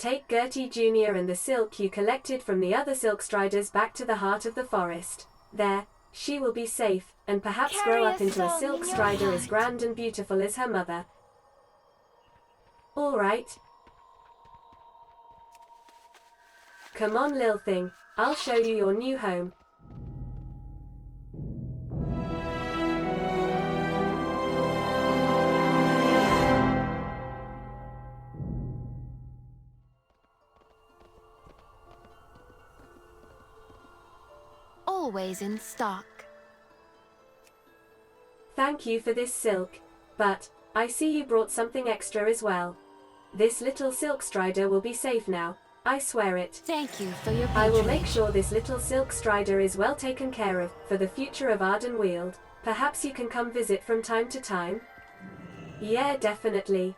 Take Gertie Jr. and the silk you collected from the other silk striders back to the heart of the forest. There, she will be safe, and perhaps grow up into a silk strider as grand and beautiful as her mother. All right. Come on, lil thing, I'll show you your new home. Always in stock. Thank you for this silk, but I see you brought something extra as well. This little silk strider will be safe now, I swear it. Thank you for your patronage. I will make sure this little silk strider is well taken care of for the future of Ardenweald. Perhaps you can come visit from time to time? Yeah, definitely.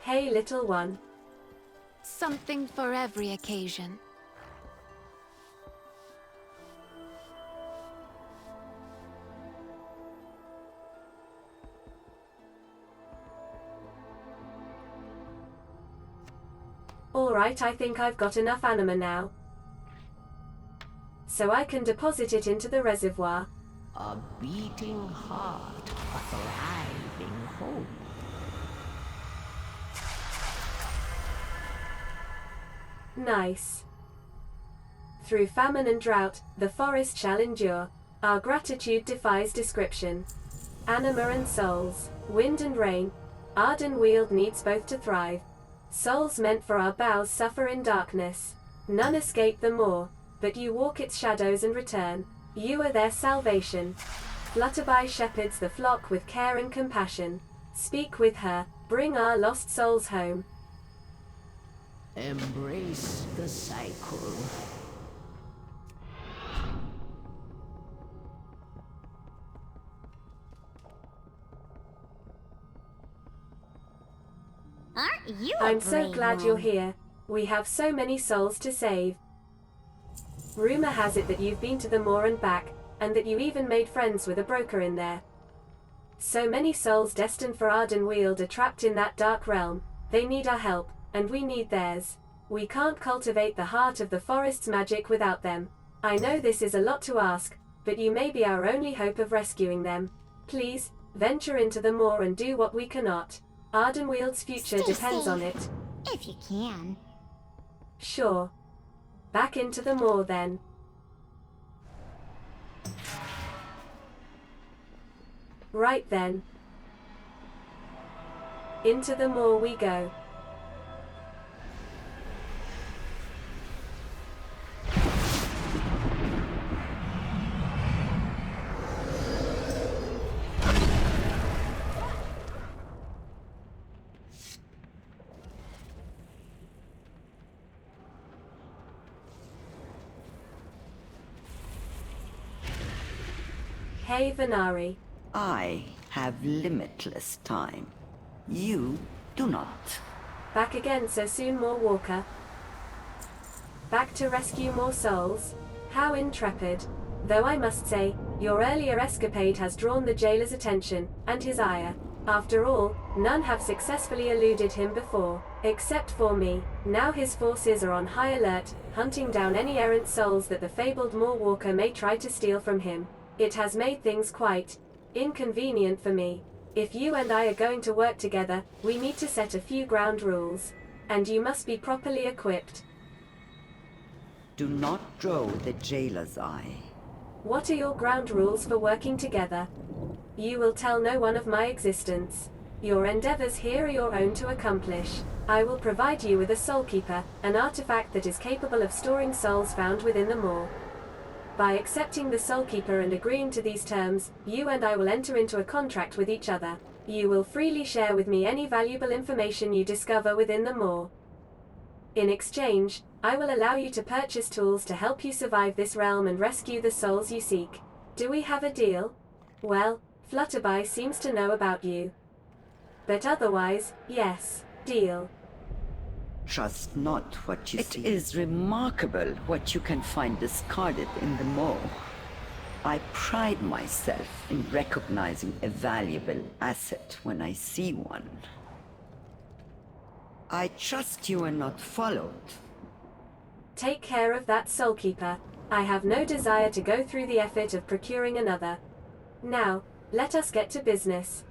Hey, little one. Something for every occasion. Alright, I think I've got enough anima now. So I can deposit it into the reservoir. A beating heart, a thriving hope. Nice. Through famine and drought, the forest shall endure. Our gratitude defies description. Anima and souls, wind and rain, Ardenweald needs both to thrive. Souls meant for our boughs suffer in darkness. None escape the moor, but you walk its shadows and return. You are their salvation. Flutterby shepherds the flock with care and compassion. Speak with her, bring our lost souls home. Embrace the cycle. Aren't you a I'm so brave glad you're one? here. We have so many souls to save. Rumor has it that you've been to the moor and back, and that you even made friends with a broker in there. So many souls destined for Ardenweald are trapped in that dark realm. They need our help, and we need theirs. We can't cultivate the heart of the forest's magic without them. I know this is a lot to ask, but you may be our only hope of rescuing them. Please, venture into the moor and do what we cannot. Ardenweald's future Stay depends on safe. it. If you can. Sure. Back into the moor then. Right then. Into the moor we go. Hey, Venari. I have limitless time. You do not. Back again so soon, more Walker. Back to rescue more souls? How intrepid. Though I must say, your earlier escapade has drawn the jailer's attention, and his ire. After all, none have successfully eluded him before, except for me. Now his forces are on high alert, hunting down any errant souls that the fabled Moorwalker may try to steal from him. It has made things quite inconvenient for me. If you and I are going to work together, we need to set a few ground rules. And you must be properly equipped. Do not draw the jailer's eye. What are your ground rules for working together? You will tell no one of my existence. Your endeavors here are your own to accomplish. I will provide you with a Soul Keeper, an artifact that is capable of storing souls found within the moor. By accepting the Soul Keeper and agreeing to these terms, you and I will enter into a contract with each other. You will freely share with me any valuable information you discover within the moor. In exchange, I will allow you to purchase tools to help you survive this realm and rescue the souls you seek. Do we have a deal? Well, Flutterby seems to know about you. But otherwise, yes, deal. Trust not what you see. It is remarkable what you can find discarded in the moor. I pride myself in recognizing a valuable asset when I see one. I trust you are not followed. Take care of that Soulkeeper. I have no desire to go through the effort of procuring another. Now, let us get to business.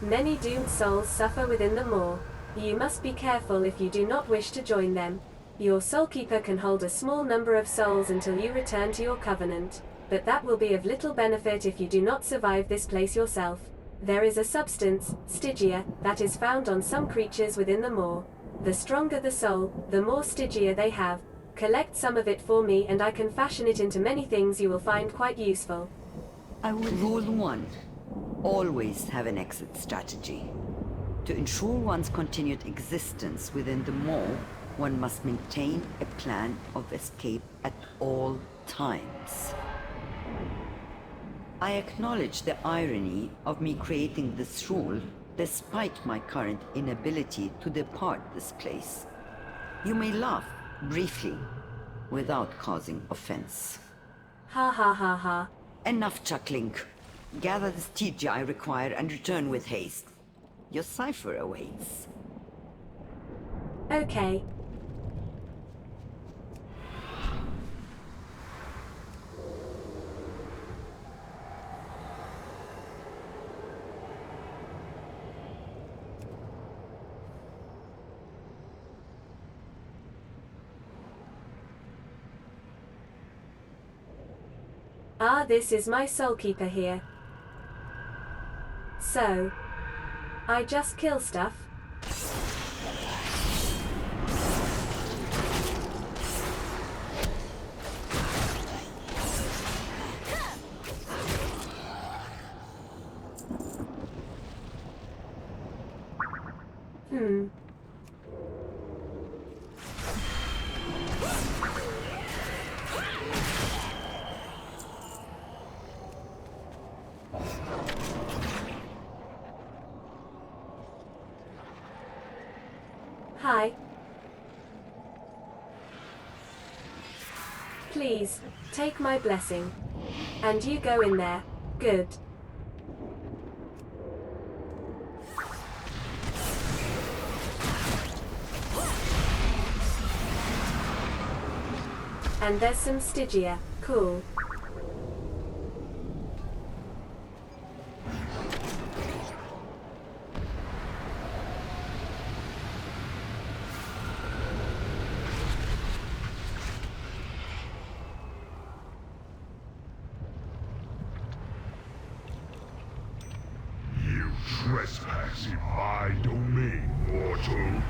Many doomed souls suffer within the Maw. You must be careful if you do not wish to join them. Your Soulkeeper can hold a small number of souls until you return to your covenant, but that will be of little benefit if you do not survive this place yourself. There is a substance, Stygia, that is found on some creatures within the Maw. The stronger the soul, the more Stygia they have. Collect some of it for me and I can fashion it into many things you will find quite useful. Rule 1. Always have an exit strategy. To ensure one's continued existence within the Maw, one must maintain a plan of escape at all times. I acknowledge the irony of me creating this rule, despite my current inability to depart this place. You may laugh, briefly, without causing offense. Ha ha ha ha. Enough chuckling. Gather the Stygia I require and return with haste. Your cipher awaits. Okay. Ah, this is my Soulkeeper here. So, I just kill stuff? Hi. Please, take my blessing. And you go in there. Good. And there's some Stygia. Cool. Trespass in my domain, mortal.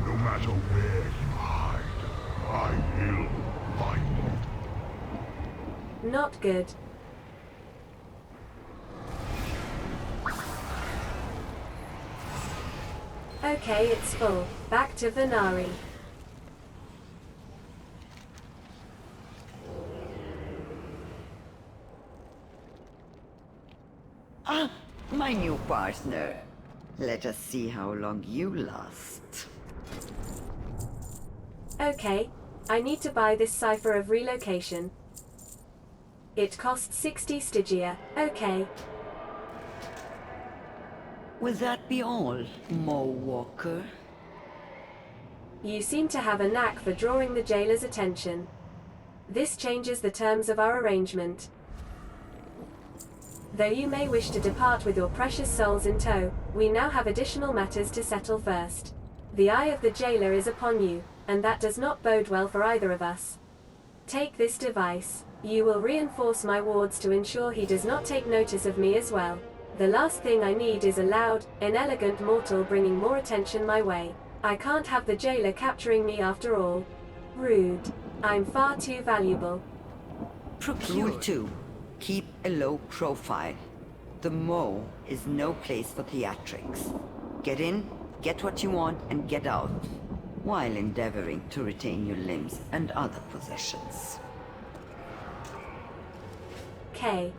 No matter where you hide, I will find you. Not good. Okay, it's full. Back to Venari. Ah, my new partner. Let us see how long you last. Okay, I need to buy this cipher of relocation. It costs 60 Stygia. Okay. Will that be all, Mo Walker? You seem to have a knack for drawing the jailer's attention. This changes the terms of our arrangement. Though you may wish to depart with your precious souls in tow, we now have additional matters to settle first. The eye of the jailer is upon you, and that does not bode well for either of us. Take this device. You will reinforce my wards to ensure he does not take notice of me as well. The last thing I need is a loud, inelegant mortal bringing more attention my way. I can't have the jailer capturing me after all. Rude. I'm far too valuable. Rule 2. Keep a low profile. The Mo is no place for theatrics. Get in, get what you want, and get out, while endeavoring to retain your limbs and other possessions. K.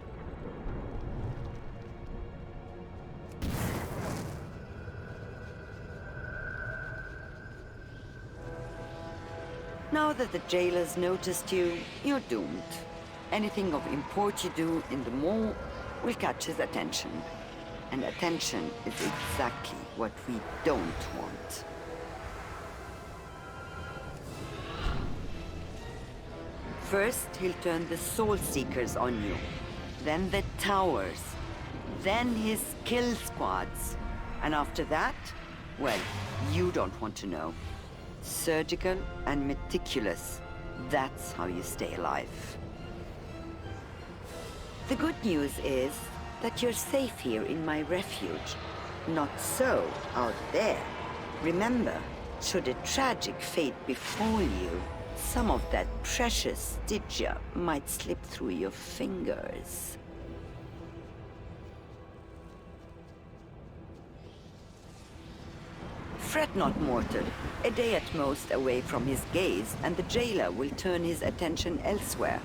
Now that the jailers noticed you, you're doomed. Anything of import you do in the Maw will catch his attention. and attention is exactly what we don't want. First, he'll turn the Soul Seekers on you, then the towers, then his kill squads. And after that, well, you don't want to know. Surgical and meticulous, that's how you stay alive. The good news is that you're safe here in my refuge. Not so out there. Remember, should a tragic fate befall you, some of that precious Stygia might slip through your fingers. Fret not, mortal. A day at most away from his gaze, and the jailer will turn his attention elsewhere.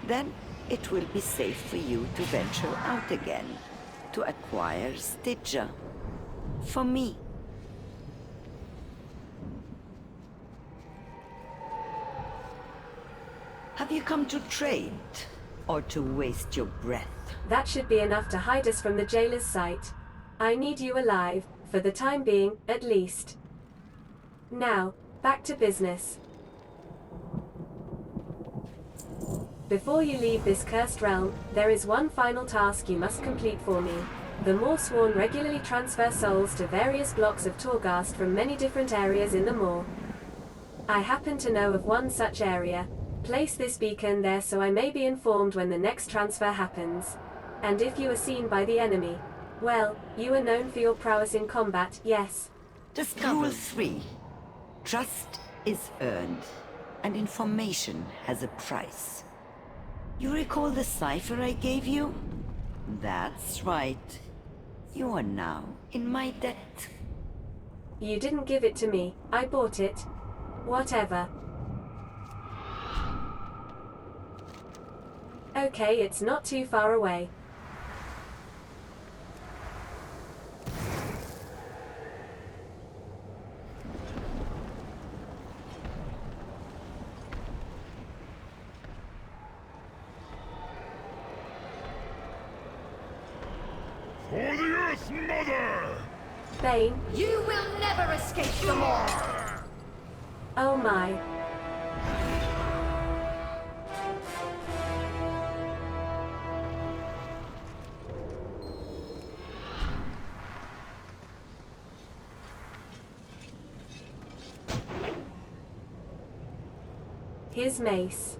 Then it will be safe for you to venture out again, to acquire Stygia. For me. Have you come to trade, or to waste your breath? That should be enough to hide us from the jailer's sight. I need you alive, for the time being, at least. Now, back to business. Before you leave this cursed realm, there is one final task you must complete for me. The Moorsworn regularly transfer souls to various blocks of Torghast from many different areas in the Moor. I happen to know of one such area. Place this beacon there so I may be informed when the next transfer happens. And if you are seen by the enemy, well, you are known for your prowess in combat, yes. Rule 3. Trust is earned, and information has a price. You recall the cipher I gave you? That's right. You are now in my debt. You didn't give it to me, I bought it. Whatever. Okay, it's not too far away. For the Earth Mother! Bane, You will never escape the Moor! oh my. His mace.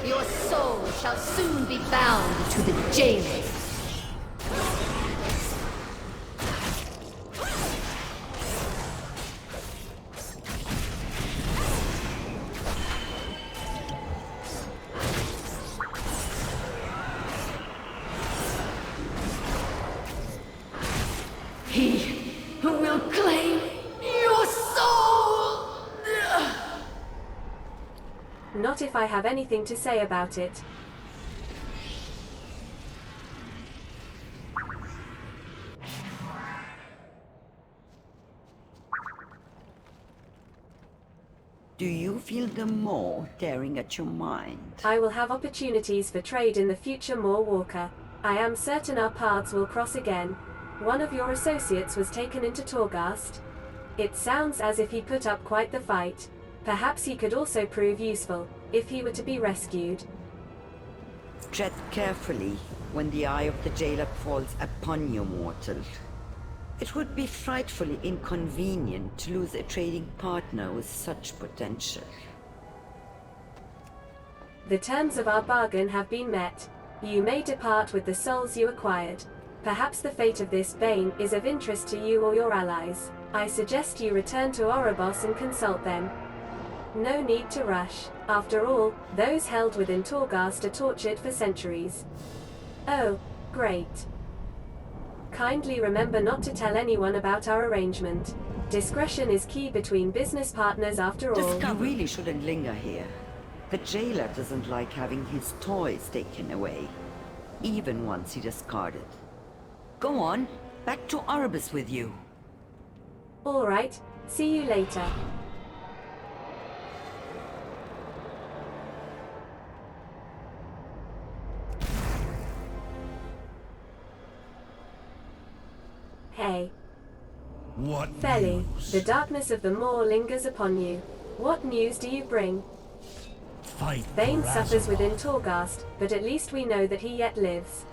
Your soul shall soon be bound to the jailers. He who will claim your soul! Not if I have anything to say about it. Do you feel the Maw tearing at your mind? I will have opportunities for trade in the future, Moor Walker. I am certain our paths will cross again. One of your associates was taken into Torghast. It sounds as if he put up quite the fight. Perhaps he could also prove useful, if he were to be rescued. Tread carefully when the eye of the jailer falls upon you, mortal. It would be frightfully inconvenient to lose a trading partner with such potential. The terms of our bargain have been met. You may depart with the souls you acquired. Perhaps the fate of this Bane is of interest to you or your allies. I suggest you return to Oribos and consult them. No need to rush. After all, those held within Torghast are tortured for centuries. Oh, great. Kindly remember not to tell anyone about our arrangement. Discretion is key between business partners after all. You really shouldn't linger here. The jailer doesn't like having his toys taken away, even once he discarded. Go on, back to Arbus with you. All right, see you later. Feli, news? the darkness of the moor lingers upon you. What news do you bring? Fight Thane for suffers within Azeroth. Torghast, but at least we know that he yet lives.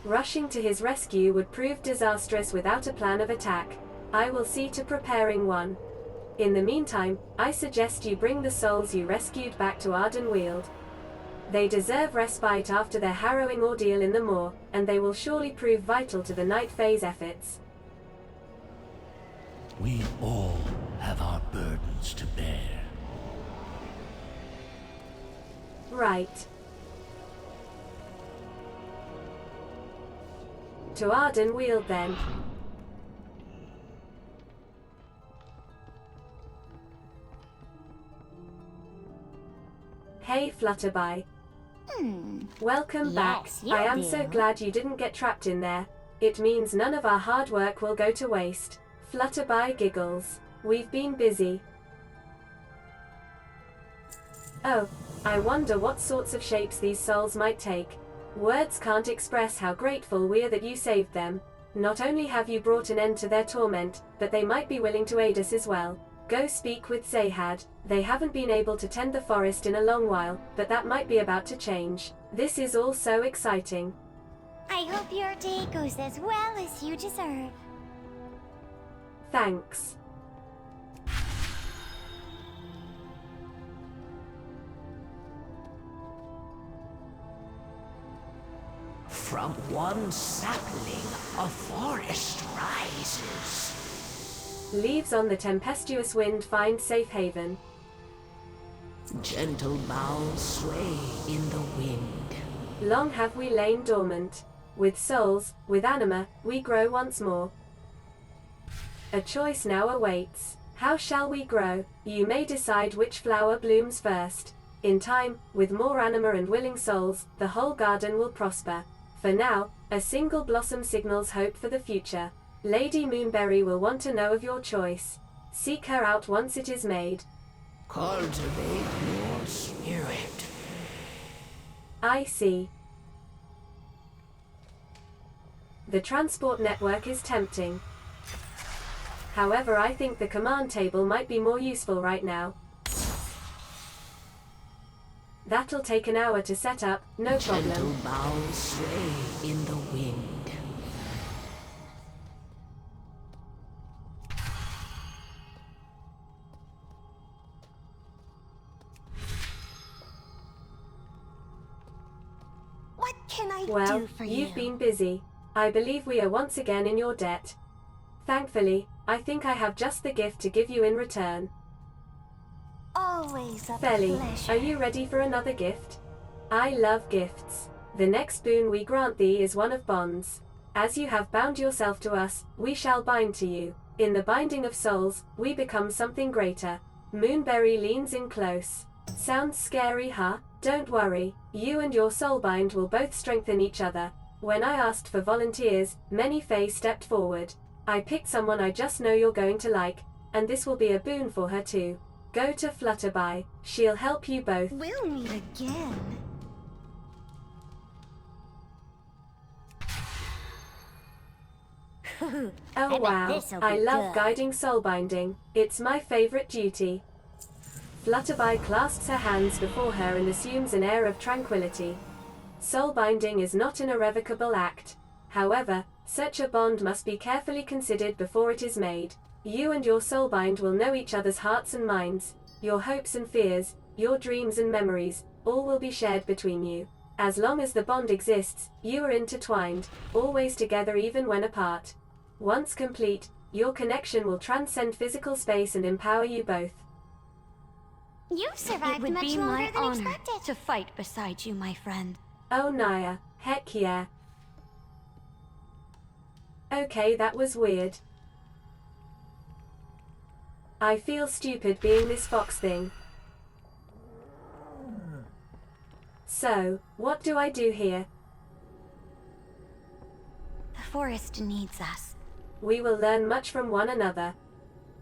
Rushing to his rescue would prove disastrous without a plan of attack. I will see to preparing one. In the meantime, I suggest you bring the souls you rescued back to Ardenweald. They deserve respite after their harrowing ordeal in the moor, and they will surely prove vital to the Night Phase efforts. We all have our burdens to bear. Right. To Ardenweald then. Hey Flutterby. Welcome back. Yes, you I am do. so glad you didn't get trapped in there. It means none of our hard work will go to waste. Flutterby giggles. We've been busy. Oh, I wonder what sorts of shapes these souls might take. Words can't express how grateful we are that you saved them. Not only have you brought an end to their torment, but they might be willing to aid us as well. Go speak with Zahad. They haven't been able to tend the forest in a long while, but that might be about to change. This is all so exciting. I hope your day goes as well as you deserve. Thanks. From one sapling, a forest rises. Leaves on the tempestuous wind find safe haven. Gentle boughs sway in the wind. Long have we lain dormant. With souls, with anima, we grow once more. A choice now awaits. How shall we grow? You may decide which flower blooms first. In time, with more anima and willing souls, the whole garden will prosper. For now, a single blossom signals hope for the future. Lady Moonberry will want to know of your choice. Seek her out once it is made. Cultivate your spirit. I see. The transport network is tempting. However, I think the command table might be more useful right now. That'll take an hour to set up, no Gentle problem. boughs sway in the wind. What can I Well, do for you've you? been busy. I believe we are once again in your debt. Thankfully, I think I have just the gift to give you in return. Always a Feli, pleasure. are you ready for another gift? I love gifts. The next boon we grant thee is one of bonds. As you have bound yourself to us, we shall bind to you. In the binding of souls, we become something greater. Moonberry leans in close. Sounds scary, huh? Don't worry, you and your soulbind will both strengthen each other. When I asked for volunteers, many Fae stepped forward. I picked someone I just know you're going to like, and this will be a boon for her too. Go to Flutterby, she'll help you both. We'll meet again. Oh bet wow, this'll be I love good. guiding soulbinding. It's my favorite duty. Flutterby clasps her hands before her and assumes an air of tranquility. Soulbinding is not an irrevocable act. However, such a bond must be carefully considered before it is made. You and your soulbind will know each other's hearts and minds, your hopes and fears, your dreams and memories, all will be shared between you. As long as the bond exists, you are intertwined, always together even when apart. Once complete, your connection will transcend physical space and empower you both. You've survived It would much be longer my than honor expected. to fight beside you, my friend. Oh Naya, heck yeah. Okay, that was weird. I feel stupid being this fox thing. So, what do I do here? The forest needs us. We will learn much from one another.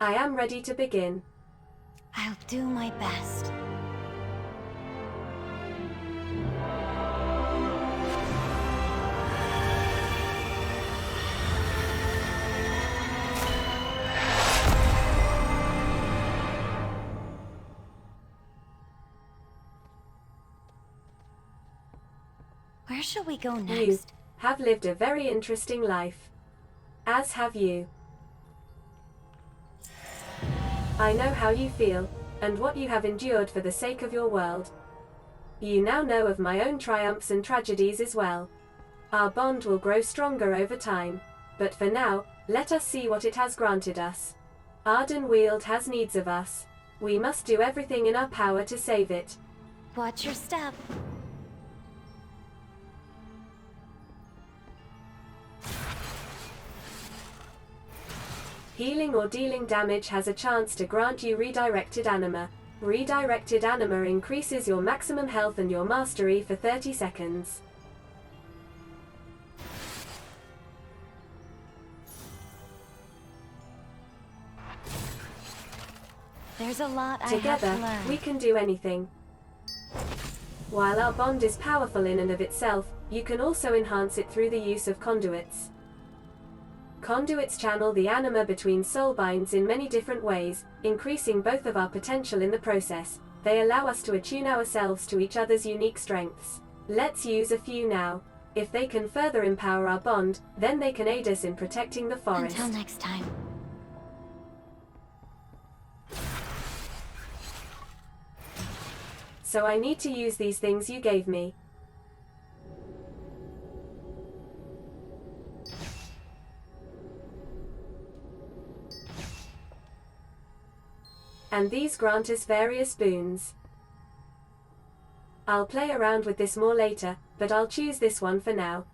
I am ready to begin. I'll do my best. Where shall we go You next? have lived a very interesting life. As have you. I know how you feel, and what you have endured for the sake of your world. You now know of my own triumphs and tragedies as well. Our bond will grow stronger over time, but for now, let us see what it has granted us. Ardenweald has needs of us. We must do everything in our power to save it. Watch your step. Healing or dealing damage has a chance to grant you redirected anima. Redirected anima increases your maximum health and your mastery for 30 seconds. There's a lot I have Together, to learn. we can do anything. While our bond is powerful in and of itself, you can also enhance it through the use of conduits. Conduits channel the anima between soulbinds in many different ways, increasing both of our potential in the process. They allow us to attune ourselves to each other's unique strengths. Let's use a few now. If they can further empower our bond, then they can aid us in protecting the forest. Until next time. So I need to use these things you gave me. And these grant us various boons. I'll play around with this more later, but I'll choose this one for now.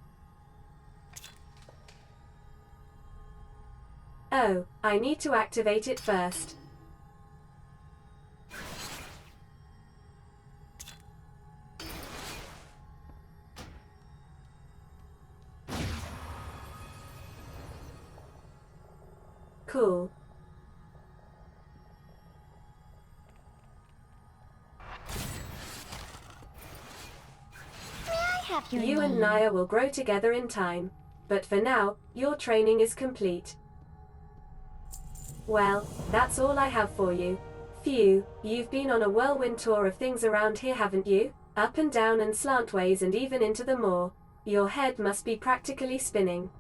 Oh, I need to activate it first. Cool. Have your You and name. Naya will grow together in time, but for now, your training is complete. Well, that's all I have for you. Phew, you've been on a whirlwind tour of things around here, haven't you? Up and down and slantways and even into the moor. Your head must be practically spinning.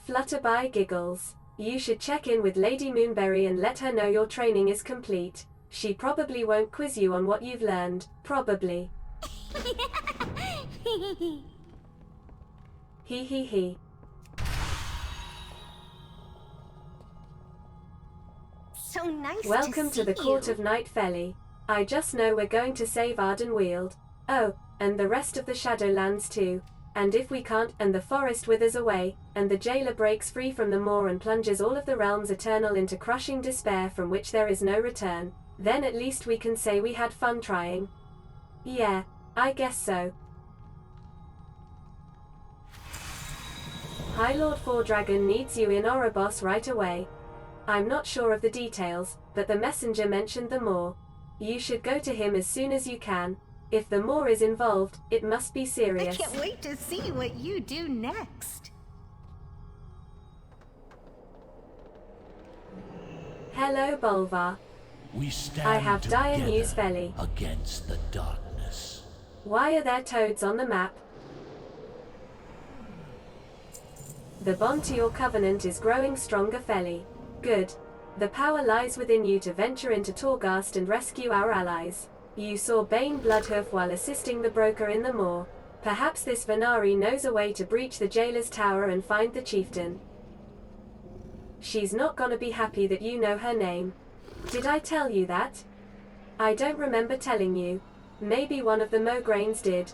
Flutterby giggles. You should check in with Lady Moonberry and let her know your training is complete. She probably won't quiz you on what you've learned, probably. Hee hee hee. So nice Welcome to the Court of Night Felly. I just know we're going to save Ardenweald. Oh, and the rest of the Shadowlands too. And if we can't, and the forest withers away, and the jailer breaks free from the moor and plunges all of the realms eternal into crushing despair from which there is no return, then at least we can say we had fun trying. Yeah, I guess so. High Lord Fordragon needs you in Oribos right away. I'm not sure of the details, but the messenger mentioned the moor. You should go to him as soon as you can. If the moor is involved, it must be serious. I can't wait to see what you do next. Hello, Bolvar. We stand I have dire together news, Felly. against the darkness. Why are there toads on the map? The bond to your covenant is growing stronger, Felly. Good. The power lies within you to venture into Torghast and rescue our allies. You saw Bane Bloodhoof while assisting the broker in the moor. Perhaps this Venari knows a way to breach the jailer's tower and find the chieftain. She's not gonna be happy that you know her name. Did I tell you that? I don't remember telling you. Maybe one of the Mograines did.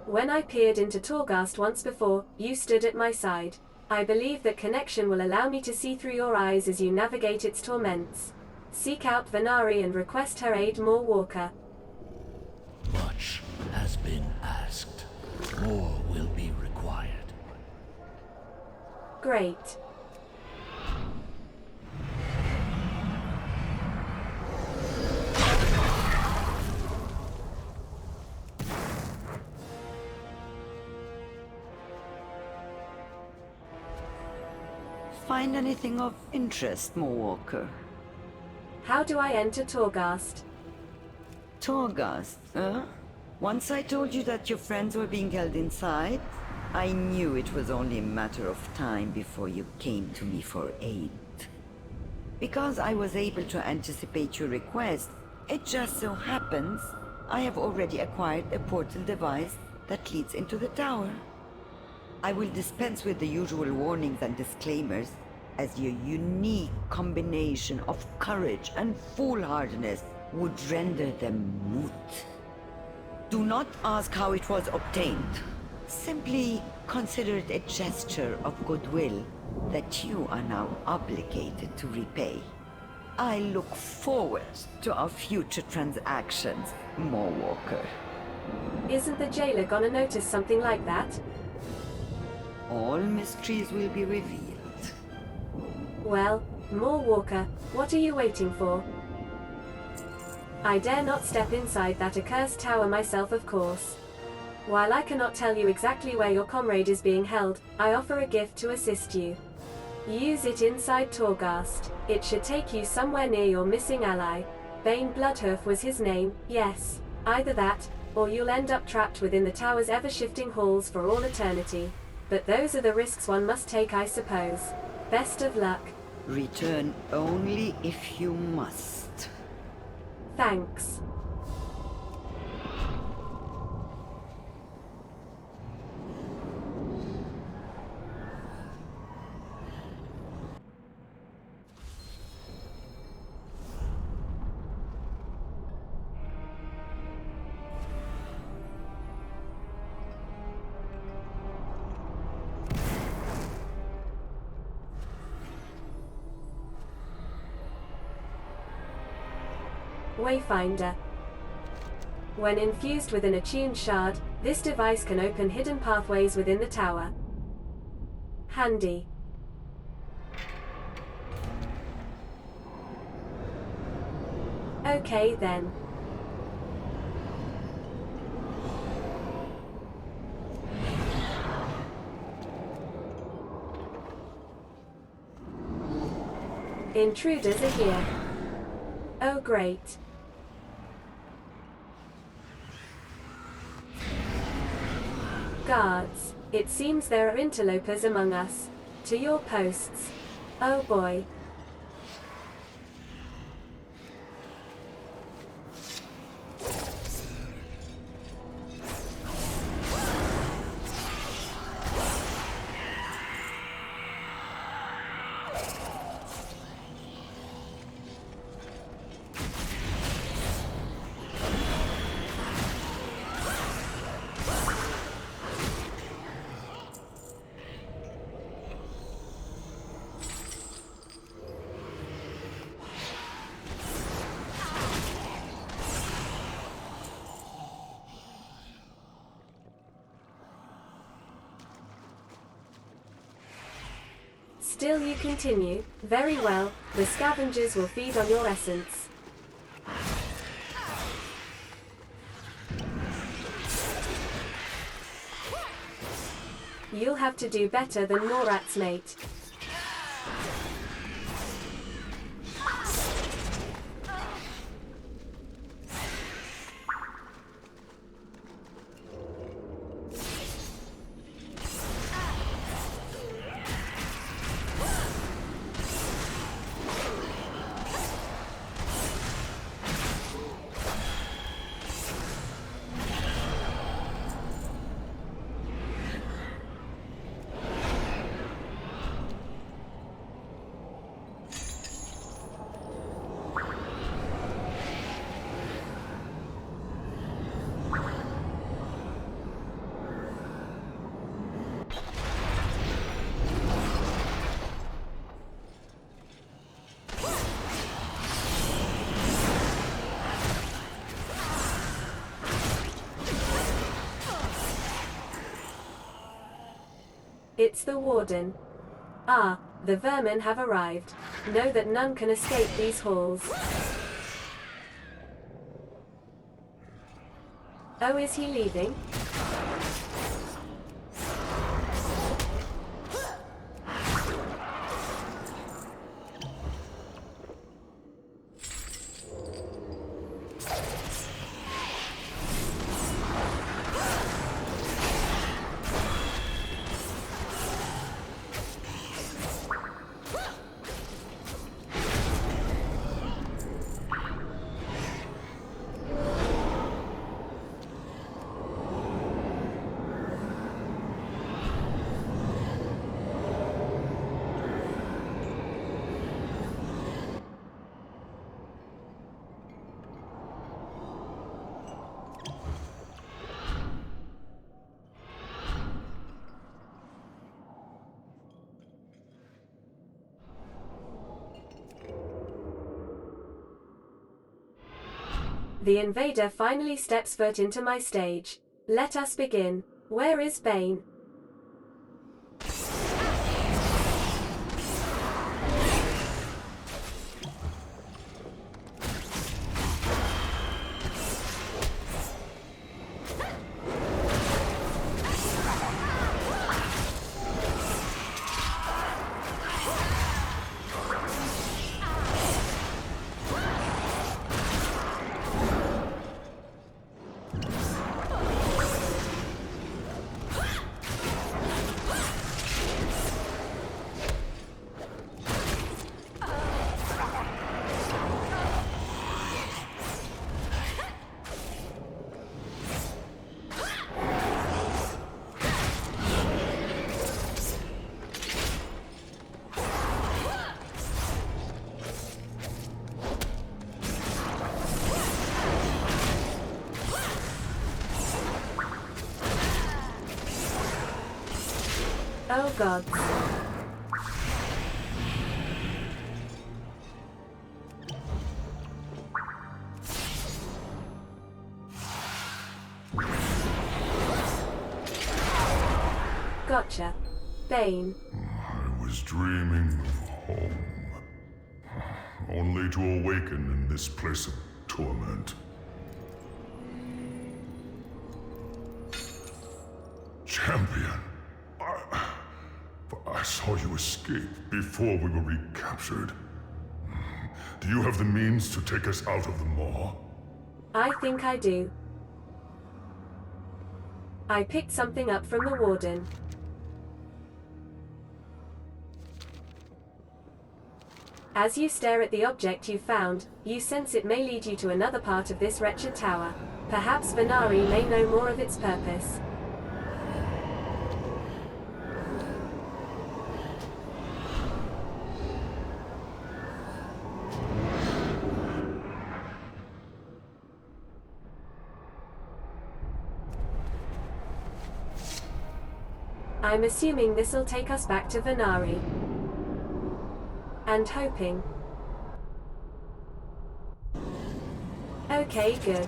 When I peered into Torghast once before, you stood at my side. I believe that connection will allow me to see through your eyes as you navigate its torments. Seek out Venari and request her aid, Moor Walker. Much has been asked. More will be required. Great. Find anything of interest, Moorwalker? How do I enter Torghast? Torghast, huh? Once I told you that your friends were being held inside, I knew it was only a matter of time before you came to me for aid. Because I was able to anticipate your request, it just so happens I have already acquired a portal device that leads into the tower. I will dispense with the usual warnings and disclaimers, as your unique combination of courage and foolhardiness would render them moot. Do not ask how it was obtained. Simply consider it a gesture of goodwill that you are now obligated to repay. I look forward to our future transactions, Moorwalker. Isn't the jailer gonna notice something like that? All mysteries will be revealed. Well, Moorwalker, what are you waiting for? I dare not step inside that accursed tower myself, of course. While I cannot tell you exactly where your comrade is being held, I offer a gift to assist you. Use it inside Torghast. It should take you somewhere near your missing ally. Bane Bloodhoof was his name, yes. Either that, or you'll end up trapped within the tower's ever-shifting halls for all eternity. But those are the risks one must take, I suppose. Best of luck. Return only if you must. Thanks. Wayfinder. When infused with an attuned shard, this device can open hidden pathways within the tower. Handy. Okay then. Intruders are here. Oh great. Guards, it seems there are interlopers among us. To your posts. Oh boy. Still you continue. Very well, the scavengers will feed on your essence. You'll have to do better than Morat's mate. It's the Warden. Ah, the vermin have arrived. Know that none can escape these halls. Oh, is he leaving? The invader finally steps foot into my stage. Let us begin. Where is Bane? Oh gods. Gotcha. Bane. I was dreaming of home, only to awaken in this place of torment. Champion, I saw you escape before we were recaptured. Do you have the means to take us out of the maw? I think I do. I picked something up from the warden. As you stare at the object you found, you sense it may lead you to another part of this wretched tower. Perhaps Venari may know more of its purpose. I'm assuming this'll take us back to Venari. And hoping. Okay, good.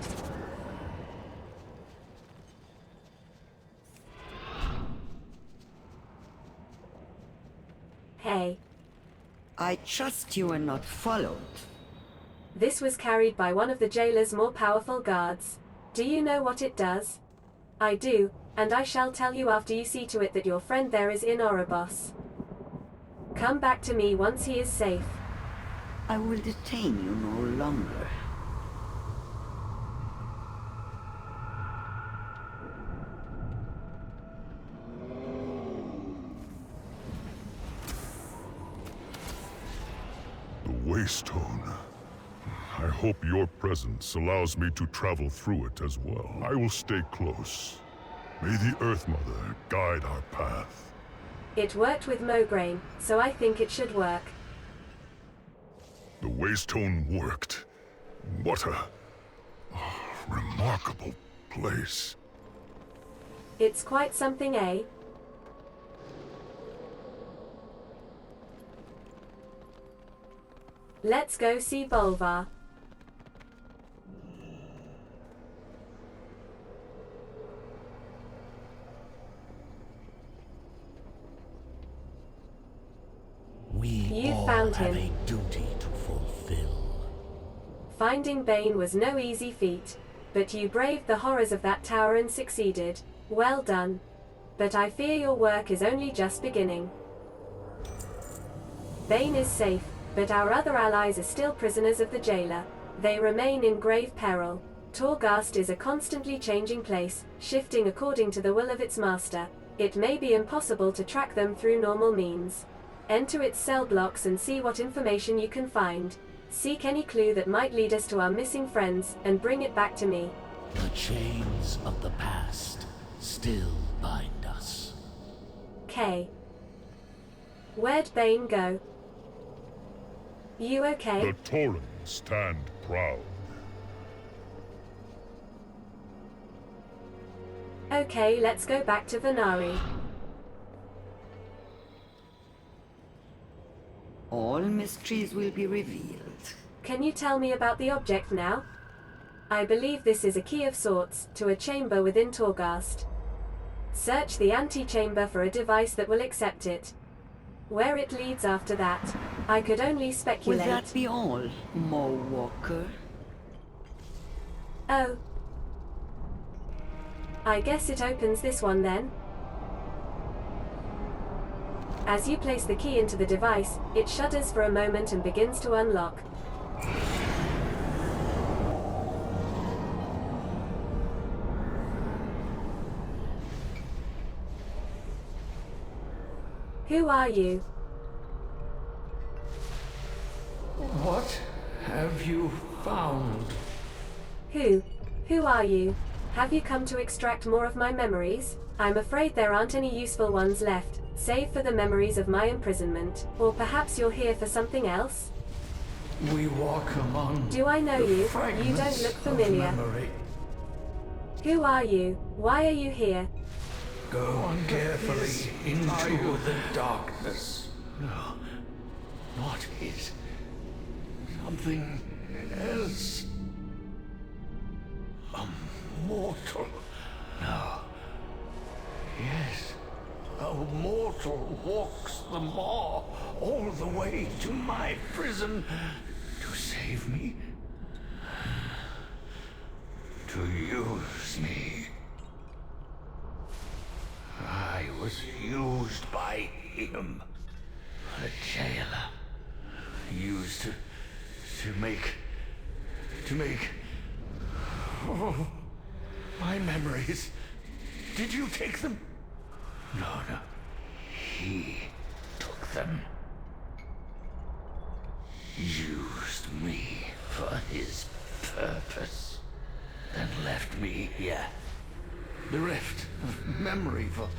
Hey. I trust you are not followed. This was carried by one of the jailer's more powerful guards. Do you know what it does? I do, and I shall tell you after you see to it that your friend there is in Oribos. Come back to me once he is safe. I will detain you no longer. The Waystone. I hope your presence allows me to travel through it as well. I will stay close. May the Earth Mother guide our path. It worked with Mograine, so I think it should work. The Waystone worked. What a remarkable place. It's quite something, eh? Let's go see Bolvar. We all found have him. a duty to fulfill. Finding Bane was no easy feat, but you braved the horrors of that tower and succeeded. Well done. But I fear your work is only just beginning. Bane is safe, but our other allies are still prisoners of the jailer. They remain in grave peril. Torghast is a constantly changing place, shifting according to the will of its master. It may be impossible to track them through normal means. Enter its cell blocks and see what information you can find. Seek any clue that might lead us to our missing friends, and bring it back to me. The chains of the past still bind us. K. Where'd Bane go? You okay? The Tauren stand proud. Okay, let's go back to Venari. All mysteries will be revealed. Can you tell me about the object now? I believe this is a key of sorts to a chamber within Torghast. Search the antechamber for a device that will accept it. Where it leads after that, I could only Will speculate. that be all, Mo Walker? Oh. I guess it opens this one then. As you place the key into the device, it shudders for a moment and begins to unlock. Who are you? What have you found? Who are you? Have you come to extract more of my memories? I'm afraid there aren't any useful ones left, save for the memories of my imprisonment. Or perhaps you're here for something else? We walk among Do I know the you? You fragments don't look of familiar. memory. Who are you? Why are you here? Go on carefully into the darkness. No, not it. Something else. A mortal. No. Yes. A mortal walks the maw all the way to my prison to save me. To use me. I was used by him. A jailer. Used to make oh, my memories. Did you take them? No. He took them. Used me for his purpose. Then left me here. Bereft of memory for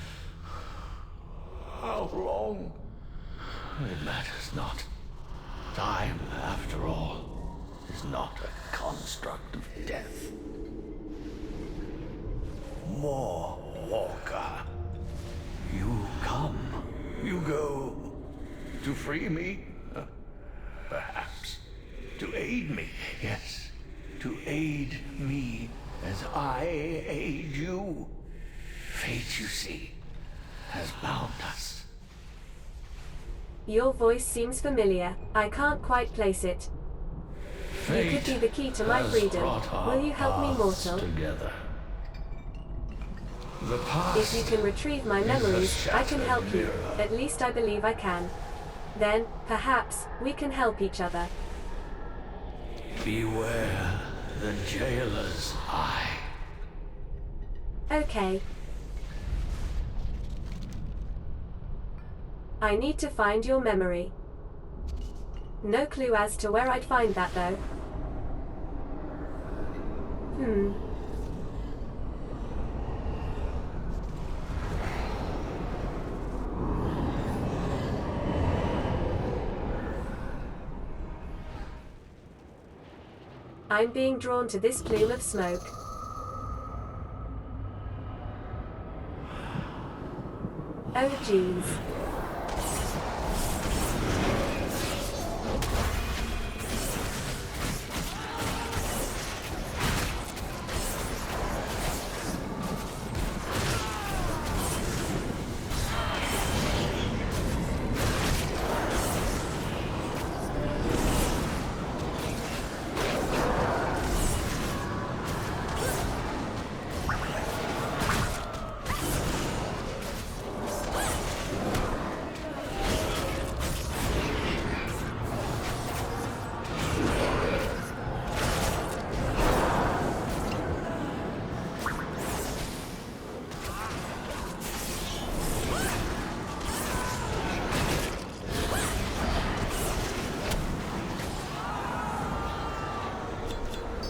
how long? It matters not. Time, after all, is not a construct of death. More Walker. You come, you go. To free me? Perhaps. To aid me, yes. To aid me as I aid you. Fate, you see, has bound us. Your voice seems familiar. I can't quite place it. You could be the key to my freedom. Will you help me, mortal? Together. The past If you can retrieve my memories, I can help you. At least I believe I can. Then, perhaps, we can help each other. Beware the jailer's eye. Okay. I need to find your memory. No clue as to where I'd find that, though. I'm being drawn to this plume of smoke. Oh, jeez.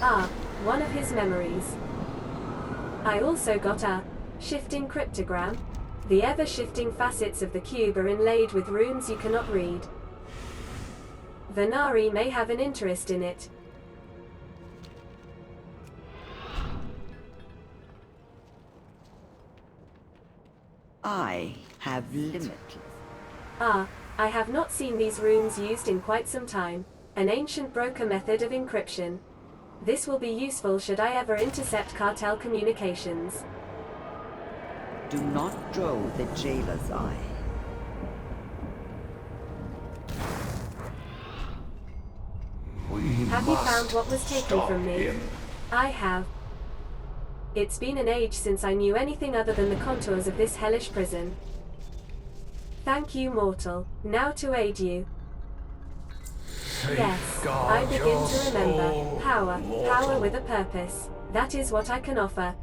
Ah, one of his memories. I also got a shifting cryptogram. The ever-shifting facets of the cube are inlaid with runes you cannot read. Venari may have an interest in it. I have limitless. Ah, I have not seen these runes used in quite some time. An ancient broker method of encryption. This will be useful should I ever intercept cartel communications. Do not draw the jailer's eye. Have you found what was taken from me? I have. It's been an age since I knew anything other than the contours of this hellish prison. Thank you, mortal. Now to aid you. Yes, I begin to remember. Power. Power with a purpose. That is what I can offer.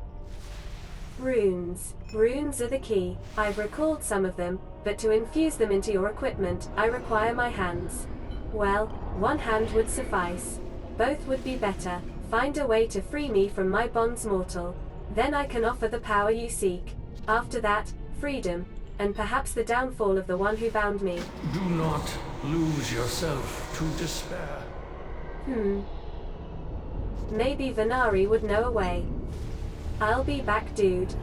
Runes. Runes are the key. I've recalled some of them, but to infuse them into your equipment, I require my hands. Well, one hand would suffice. Both would be better. Find a way to free me from my bonds, mortal. Then I can offer the power you seek. After that, freedom, and perhaps the downfall of the one who bound me. Do not lose yourself to despair. Maybe Venari would know a way. I'll be back, dude.